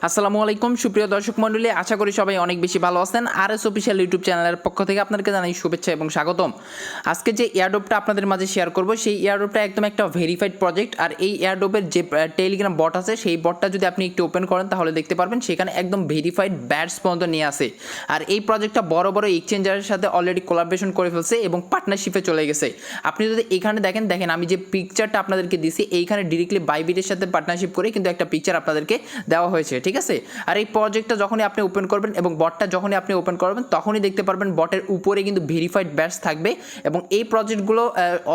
আসসালামু আলাইকুম সুপ্রিয় দর্শক মণ্ডলী, আশা করি সবাই অনেক বেশি ভালো আছেন। আরএস অফিশিয়াল ইউটিউব চ্যানেলের পক্ষ থেকে আপনাদেরকে জানাই শুভেচ্ছা এবং স্বাগতম। আজকে যে এয়ারড্রপটা আপনাদের মাঝে শেয়ার করব সেই এয়ারড্রপটা একদম একটা ভেরিফাইড প্রজেক্ট। আর এই এয়ারড্রপের যে টেলিগ্রাম বট আছে সেই বটটা যদি আপনি একটু ওপেন করেন তাহলে দেখতে পারবেন সেখানে একদম ভেরিফাইড ব্যাটস পর্যন্ত নিয়ে আসে। আর এই প্রজেক্টটা বড় বড় এক্সচেঞ্জারের সাথে অলরেডি কোলাবোরেশন করে ফেলছে এবং পার্টনারশিপে চলে গেছে। আপনি যদি এখানে দেখেন আমি যে পিকচারটা আপনাদেরকে দিছি এইখানে ডিরেক্টলি বাইবিটের সাথে পার্টনারশিপ করে কিন্তু একটা পিকচার আপনাদেরকে দেওয়া হয়েছে, ঠিক আছে। আর এই প্রজেক্টটা যখনই আপনি ওপেন করবেন এবং বটটা যখনই আপনি ওপেন করবেন তখনই দেখতে পারবেন বটের উপরে কিন্তু ভেরিফাইড ব্যাচ থাকবে। এবং এই প্রজেক্টগুলো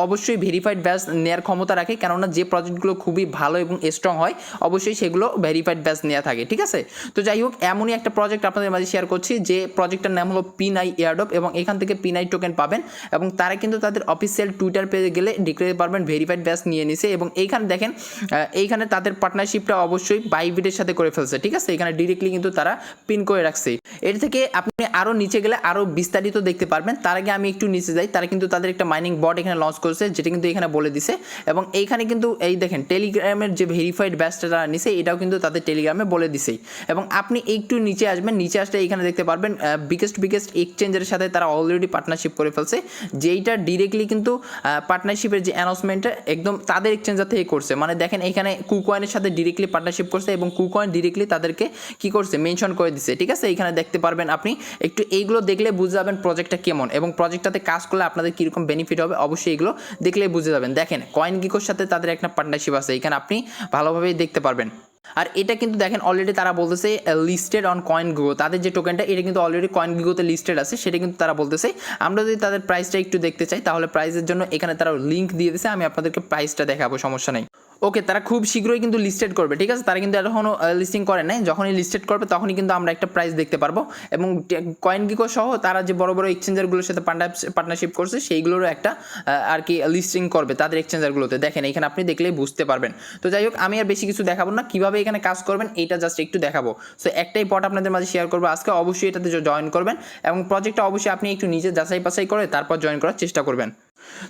অবশ্যই ভেরিফাইড ব্যাচ নেওয়ার ক্ষমতা রাখে, কেননা যে প্রজেক্টগুলো খুবই ভালো এবং স্ট্রং হয় অবশ্যই সেগুলো ভেরিফাইড ব্যাচ নেওয়া থাকে, ঠিক আছে। তো যাই হোক, এমনই একটা প্রজেক্ট আপনাদের মাঝে শেয়ার করছি যে প্রজেক্টটার নাম হলো পিনাই এয়ারড্রপ এবং এখান থেকে পিনাই টোকেন পাবেন। এবং তারা কিন্তু তাদের অফিসিয়াল টুইটার পেজে গেলে দেখতে পারবেন ভেরিফাইড ব্যাচ নিয়ে নিছে। এবং এইখানে দেখেন এইখানে তাদের পার্টনারশিপটা অবশ্যই বাইবিটের সাথে করে ফেলছে, ঠিক আছে। এখানে ডিরেক্টলি কিন্তু তারা পিন করে রাখছে। এর থেকে আপনি আরও নিচে গেলে আরও বিস্তারিত দেখতে পারবেন। তার আগে আমি একটু নিচে যাই। তারা কিন্তু তাদের একটা মাইনিং বট এখানে লঞ্চ করেছে, যেটা কিন্তু এখানে বলে দিছে। এবং এইখানে কিন্তু এই দেখেন টেলিগ্রামের যে ভেরিফাইড ব্যাচটা তারা নিছে এটাও কিন্তু তাদের টেলিগ্রামে বলে দিছেই। এবং আপনি একটু নিচে আসবেন, নিচে আসলে এখানে দেখতে পারবেন বিগেস্ট এক্সচেঞ্জের সাথে তারা অলরেডি পার্টনারশিপ করে ফেলছে, যেইটা ডিরেক্টলি কিন্তু পার্টনারশিপের যে অ্যানাউন্সমেন্টটা একদম তাদের এক্সচেঞ্জার থেকে করছে। মানে দেখেন এখানে কুকয়েনের সাথে ডিরেক্টলি পার্টনারশিপ করছে এবং কুকয়েন ডিরেক্টলি তাদেরকে কি করছে মেনশন করে দিছে, ঠিক আছে। এখানে দেখতে পারবেন আপনি একটু এইগুলো দেখলে বুঝে যাবেন প্রজেক্টটা কেমন এবং প্রজেক্টটাতে কাজ করলে আপনাদের কীরকম বেনিফিট হবে অবশ্যই এগুলো দেখলে বুঝে যাবেন। দেখেন কয়েন গিকোর সাথে তাদের একটা পার্টনারশিপ আছে, এখানে আপনি ভালোভাবেই দেখতে পারবেন। আর এটা কিন্তু দেখেন অলরেডি তারা বলতেছে লিস্টেড অন কয়েন গিগো, তাদের যে টোকেনটা এটা কিন্তু অলরেডি কয়েন গিগোতে লিস্টেড আছে, সেটা কিন্তু তারা বলতেছে। আমরা যদি তাদের প্রাইসটা একটু দেখতে চাই তাহলে প্রাইসের জন্য এখানে তারা লিঙ্ক দিয়ে দিয়েছে, আমি আপনাদেরকে প্রাইসটা দেখাবো, সমস্যা নেই। ওকে, তারা খুব শীঘ্রই কিন্তু লিস্টেড করবে, ঠিক আছে। তারা কিন্তু এখনও লিস্টিং করে নাই, যখনই লিস্টেড করবে তখনই কিন্তু আমরা একটা প্রাইস দেখতে পারবো। এবং কয়েন গিকো সহ তারা যে বড় বড় এক্সচেঞ্জারগুলোর সাথে পার্টনারশিপ করছে সেইগুলোরও একটা আর কি লিস্টিং করবে তাদের এক্সচেঞ্জারগুলোতে। দেখেন এখানে আপনি দেখলেই বুঝতে পারবেন। তো যাই হোক, আমি আর বেশি কিছু দেখাবো না, কীভাবে এখানে কাজ করবেন এইটা জাস্ট একটু দেখাবো। সো একটাই বট আপনাদের মাঝে শেয়ার করবো আজকে, অবশ্যই এটাতে জয়েন করবেন এবং প্রজেক্টটা অবশ্যই আপনি একটু নিজে যাচাই বাছাই করে তারপর জয়েন করার চেষ্টা করবেন।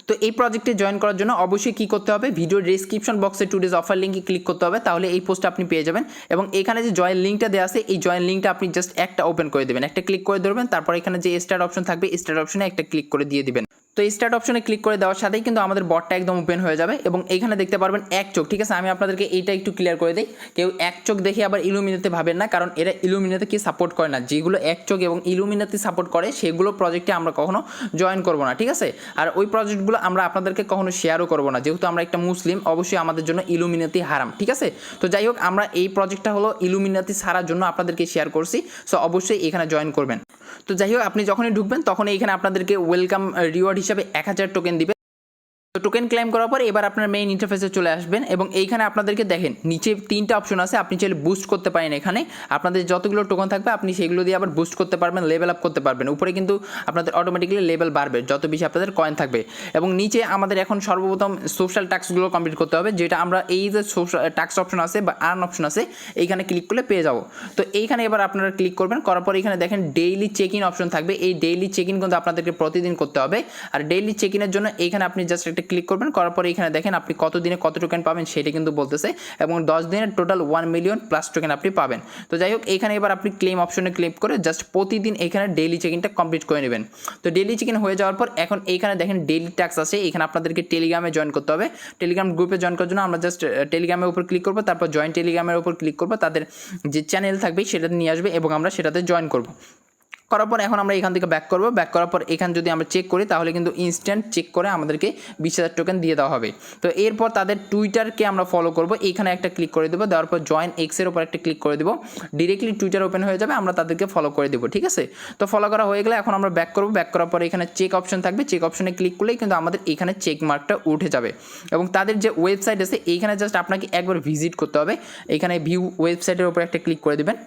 তো এই প্রজেক্টে জয়েন করার জন্য অবশ্যই কী করতে হবে, ভিডিও ডেসক্রিপশন বক্সে টুডেজ অফার লিঙ্কে ক্লিক করতে হবে, তাহলে এই পোস্টটা আপনি পেয়ে যাবেন। এবং এখানে যে জয়েন লিঙ্কটা দেওয়া আছে এই জয়েন লিঙ্কটা আপনি জাস্ট একটা ওপেন করে দেবেন, একটা ক্লিক করে ধরবেন, তারপর এখানে যে স্টার্ট অপশন থাকবে স্টার্ট অপশনে একটা ক্লিক করে দিয়ে দিবেন। তো স্টার্ট অপশনে ক্লিক করে দেওয়ার সাথেই কিন্তু আমাদের বটটা একদম ওপেন হয়ে যাবে এবং এইখানে দেখতে পারবেন এক চোখ, ঠিক আছে। আমি আপনাদেরকে এইটা একটু ক্লিয়ার করে দিই, কেউ এক চোখ দেখে আবার ইলুমিনাতে ভাবেন না, কারণ এরা ইলুমিনাতে কি সাপোর্ট করে না। যেগুলো এক চোখ এবং ইলুমিনাতে সাপোর্ট করে সেগুলো প্রজেক্টে আমরা কখনো জয়েন করব না, ঠিক আছে। আর ওই প্রজেক্টগুলো আমরা আপনাদেরকে কখনো শেয়ারও করব না, যেহেতু আমরা একটা মুসলিম, অবশ্যই আমাদের জন্য ইলুমিনাতি হারাম, ঠিক আছে। তো যাই হোক, আমরা এই প্রজেক্টটা হলো ইলুমিনাতি ছাড়ার জন্য আপনাদেরকে শেয়ার করছি, সো অবশ্যই এখানে জয়েন করবেন। তো যাই হোক, আপনি যখনই ঢুকবেন তখনই এখানে আপনাদেরকে ওয়েলকাম রিওয়ার্ড হিসাবে 1000 টোকেন দিবে। তো টোকেন ক্লেম করার পর এবার আপনার মেইন ইন্টারফেসে চলে আসবেন এবং এইখানে আপনাদেরকে দেখেন নিচে 3টা অপশন আছে, আপনি চাইলে বুস্ট করতে পারেন। এখানে আপনাদের যতগুলো টোকেন থাকবে আপনি সেগুলো দিয়ে আবার বুস্ট করতে পারবেন, লেভেল আপ করতে পারবেন। উপরে কিন্তু আপনাদের অটোমেটিক্যালি লেভেল বাড়বে যত বেশি আপনাদের কয়েন থাকবে। এবং নিচে আমাদের এখন সর্বপ্রথম সোশ্যাল টাস্কগুলো কমপ্লিট করতে হবে, যেটা আমরা এই যে সোশ্যাল টাস্ক অপশন আছে বা আর্ন অপশন আছে এইখানে ক্লিক করলে পেয়ে যাব। তো এইখানে এবার আপনারা ক্লিক করবেন, করার পর এখানে দেখেন ডেইলি চেক ইন অপশন থাকবে। এই ডেইলি চেক ইন কিন্তু আপনাদেরকে প্রতিদিন করতে হবে। আর ডেইলি চেক ইনের জন্য এইখানে আপনি জাস্ট একটা ক্লিক করবেন, করার পর এখানে দেখেন আপনি কত দিনে কত টোকেন পাবেন সেটা কিন্তু বলতেছে এবং 10 দিনের টোটাল 1 মিলিয়ন প্লাস টোকেন আপনি পাবেন। তো যাই হোক, এখানে এবার আপনি ক্লেম অপশনে ক্লিক করে জাস্ট প্রতিদিন এখানে ডেইলি চেক ইনটা কমপ্লিট করে নেবেন। তো ডেইলি চেক ইন হয়ে যাওয়ার পর এখন এইখানে দেখেন ডেইলি ট্যাক্স আছে, এখানে আপনাদেরকে টেলিগ্রামে জয়েন করতে হবে। টেলিগ্রাম গ্রুপে জয়েন করার জন্য আমরা জাস্ট টেলিগ্রামের উপর ক্লিক করবো, তারপর জয়েন টেলিগ্রামের উপর ক্লিক করবো, তাদের যে চ্যানেল থাকবে সেটাতে নিয়ে আসবে এবং আমরা সেটাতে জয়েন করবো। করার পর এখন আমরা এখান থেকে ব্যাক করবো, ব্যাক করার পর এখানে যদি আমরা চেক করি তাহলে কিন্তু ইনস্ট্যান্ট চেক করে আমাদেরকে 20,000 টোকেন দিয়ে দেওয়া হবে। তো এরপর তাদের টুইটারকে আমরা ফলো করবো, এইখানে একটা ক্লিক করে দেবো, দেওয়ার পর জয়েন এক্সের উপর একটা ক্লিক করে দেবো, ডিরেক্টলি টুইটার ওপেন হয়ে যাবে, আমরা তাদেরকে ফলো করে দেবো, ঠিক আছে। তো ফলো করা হয়ে গেলে এখন আমরা ব্যাক করবো, ব্যাক করার পর এখানে চেক অপশন থাকবে, চেক অপশনে ক্লিক করলেই কিন্তু আমাদের এখানে চেক মার্কটা উঠে যাবে। এবং তাদের যে ওয়েবসাইট আছে এইখানে জাস্ট আপনাকে একবার ভিজিট করতে হবে, এখানে ভিউ ওয়েবসাইটের উপর একটা ক্লিক করে দেবেন।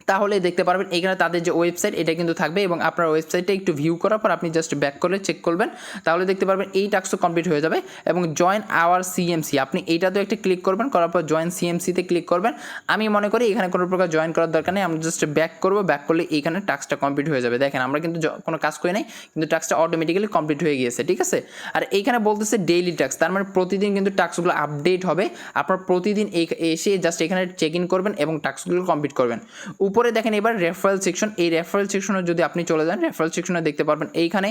তাহলে দেখতে পারবেন এখানে তাদের যে ওয়েবসাইট এটা কিন্তু থাকবে এবং আপনার ওয়েবসাইটটা একটু ভিউ করার পর আপনি জাস্ট ব্যাক করে চেক করবেন, তাহলে দেখতে পারবেন এই টাস্কও কমপ্লিট হয়ে যাবে। এবং জয়েন আওয়ার সিএমসি আপনি এইটাতেও একটা ক্লিক করবেন, করার পর জয়েন সিএমসিতে ক্লিক করবেন। আমি মনে করি এখানে কোনো প্রকার জয়েন করার দরকার নেই, আমরা জাস্ট ব্যাক করবো, ব্যাক করলে এইখানে টাস্কটা কমপ্লিট হয়ে যাবে। দেখেন আমরা কিন্তু কোনো কাজ করি নাই, কিন্তু টাস্কটা অটোমেটিক্যালি কমপ্লিট হয়ে গিয়েছে, ঠিক আছে। আর এইখানে বলতেছে ডেইলি টাস্ক, তার মানে প্রতিদিন কিন্তু টাস্কগুলো আপডেট হবে। আপনার প্রতিদিন এসে জাস্ট এখানে চেক ইন করবেন এবং টাস্কগুলো কমপ্লিট করবেন। উপরে দেখেন এবার রেফারেল সেকশন, এই রেফারেল সেকশনে যদি আপনি চলে যান, রেফারেল সেকশনে দেখতে পারবেন এইখানে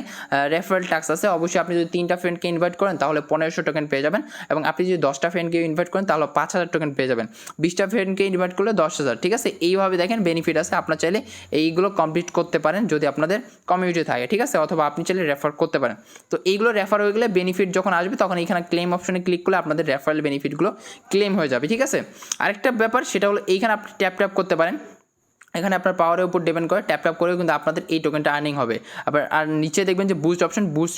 রেফারেল টাস্ক আছে। অবশ্যই আপনি যদি 3টা ফ্রেন্ডকে ইনভাইট করেন তাহলে 1500 টোকেন পেয়ে যাবেন, এবং আপনি যদি 10টা ফ্রেন্ডকে ইনভাইট করেন তাহলে 5000 টোকেন পেয়ে যাবেন, 20টা ফ্রেন্ডকে ইনভাইট করলে 10,000, ঠিক আছে। এইভাবে দেখেন বেনিফিট আছে, আপনার চাইলে এইগুলো কমপ্লিট করতে পারেন যদি আপনাদের কমিউনিটি থাকে, ঠিক আছে, অথবা আপনি চাইলে রেফার করতে পারেন। তো এইগুলো রেফার হয়ে গেলে বেনিফিট যখন আসবে তখন এইখানে ক্লেম অপশনে ক্লিক করলে আপনাদের রেফারেল বেনিফিটগুলো ক্লেম হয়ে যাবে, ঠিক আছে। আরেকটা ব্যাপার সেটা হলো এইখানে আপনি ট্যাপ করতে পারেন, এখানে আপনার পাওয়ারের উপর ডিপেন্ড করে, ট্যাপ করেও কিন্তু আপনাদের এই টোকেনটা আর্নিং হবে। আবার আর নিচে দেখবেন যে বুস্ট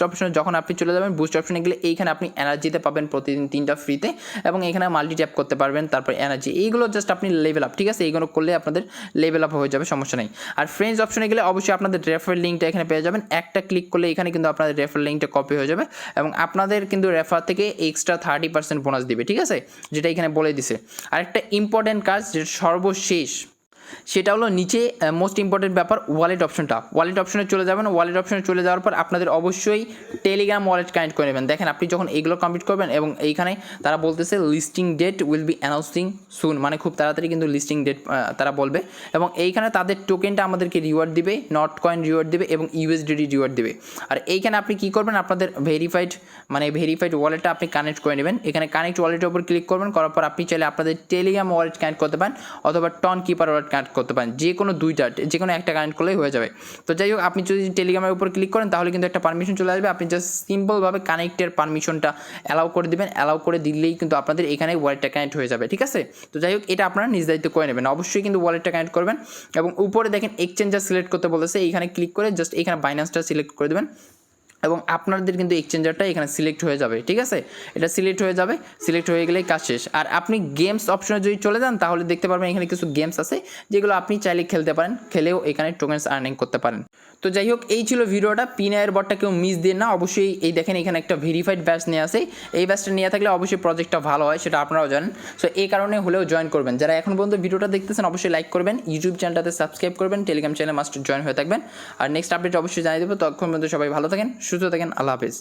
অপশনে যখন আপনি চলে যাবেন, বুস্ট অপশনে গেলে এইখানে আপনি এনার্জিতে পাবেন প্রতিদিন 3টা ফ্রিতে, এবং এখানে মাল্টি ট্যাপ করতে পারবেন, তারপর এনার্জি, এইগুলো জাস্ট আপনি লেভেল আপ, ঠিক আছে, এইগুলো করলে আপনাদের লেভেল আপ হয়ে যাবে, সমস্যা নেই। আর ফ্রেন্ডস অপশনে গেলে অবশ্যই আপনাদের রেফার লিঙ্কটা এখানে পেয়ে যাবেন, একটা ক্লিক করলে এখানে কিন্তু আপনাদের রেফার লিঙ্কটা কপি হয়ে যাবে, এবং আপনাদের কিন্তু রেফার থেকে এক্সট্রা 30% বোনাস দিবে, ঠিক আছে, যেটা এখানে বলে দিছে। আরেকটা ইম্পর্টেন্ট কাজ যেটা সর্বশেষ, সেটা হলো নিচে মোস্ট ইম্পর্টেন্ট ব্যাপার ওয়ালেট অপশনটা। ওয়ালেট অপশনে চলে যাবেন, ওয়ালেট অপশনে চলে যাওয়ার পর আপনাদের অবশ্যই টেলিগ্রাম ওয়ালেট কানেক্ট করে নেবেন। দেখেন আপনি যখন এইগুলো কমপ্লিট করবেন এবং এইখানে তারা বলতেছে listing date will be announcing soon, মানে খুব তাড়াতাড়ি কিন্তু লিস্টিং ডেট তারা বলবে, এবং এইখানে তাদের টোকেনটা আমাদেরকে রিওয়ার্ড দিবে, নট কয়েন রিওয়ার্ড দিবে এবং ইউএসডিটি রিওয়ার্ড দিবে। আর এইখানে আপনি কী করবেন, আপনাদের ভেরিফাইড ওয়ালেটটা আপনি কানেক্ট করে নেবেন। এখানে কানেক্ট ওয়ালেটের উপর ক্লিক করবেন, করার পর আপনি চাইলে আপনাদের টেলিগ্রাম ওয়ালেট কানেক্ট করতে পারেন অথবা টন কিপার ওয়ালেট কানেক্ট করতে পারেন, যে কোনো দুইটা, যে কোনো একটা কানেক্ট করলেই হয়ে যাবে। তো যাই হোক, আপনি যদি টেলিগ্রামের উপর ক্লিক করেন তাহলে কিন্তু একটা পারমিশন চলে আসবে, আপনি জাস্ট সিম্পলভাবে কানেক্টের পারমিশনটা অ্যালাউ করে দিবেন, অ্যালাউ করে দিলেই কিন্তু আপনাদের এখানে ওয়ালেটটা কানেক্ট হয়ে যাবে, ঠিক আছে। তো যাই হোক, এটা আপনারা নিজ দায়িত্ব করে নেবেন, অবশ্যই কিন্তু ওয়ালেটটা কানেক্ট করবেন। এবং উপরে দেখেন এক্সচেঞ্জার সিলেক্ট করতে বলেছে, এইখানে ক্লিক করে জাস্ট এখানে বাইন্যান্সটা সিলেক্ট করে দেবেন, এবং আপনাদের কিন্তু এক্সচেঞ্জারটা এখানে সিলেক্ট হয়ে যাবে, ঠিক আছে, এটা সিলেক্ট হয়ে যাবে, সিলেক্ট হয়ে গেলেই কাজ শেষ। আর আপনি গেমস অপশনে যদি চলে যান তাহলে দেখতে পারবেন এখানে কিছু গেমস আছে যেগুলো আপনি চাইলে খেলতে পারেন, খেলেও এখানে টোকেন্স আর্নিং করতে পারেন। তো যাই হোক, এই ছিল ভিডিওটা, পিনায়ের বটটা কেউ মিস দিয়ে না, অবশ্যই এই দেখেন এখানে একটা ভেরিফাইড ব্যাচ নিয়ে আসে, এই ব্যাচটা নিয়ে থাকলে অবশ্যই প্রজেক্টটা ভালো হয়, সেটা আপনারাও জানেন। সো এই কারণে হলেও জয়েন করবেন, যারা এখন পর্যন্ত ভিডিওটা দেখতেছেন অবশ্যই লাইক করবেন, ইউটিউব চ্যানেলটাতে সাবস্ক্রাইব করবেন, টেলিগ্রাম চ্যানেল মাস্ট জয়েন হয়ে থাকবেন। আর নেক্সট আপডেট অবশ্যই জানিয়ে দেবো, তখন পর্যন্ত সবাই ভালো থাকেন, সুস্থ থাকেন, আল্লাহ হাফেজ।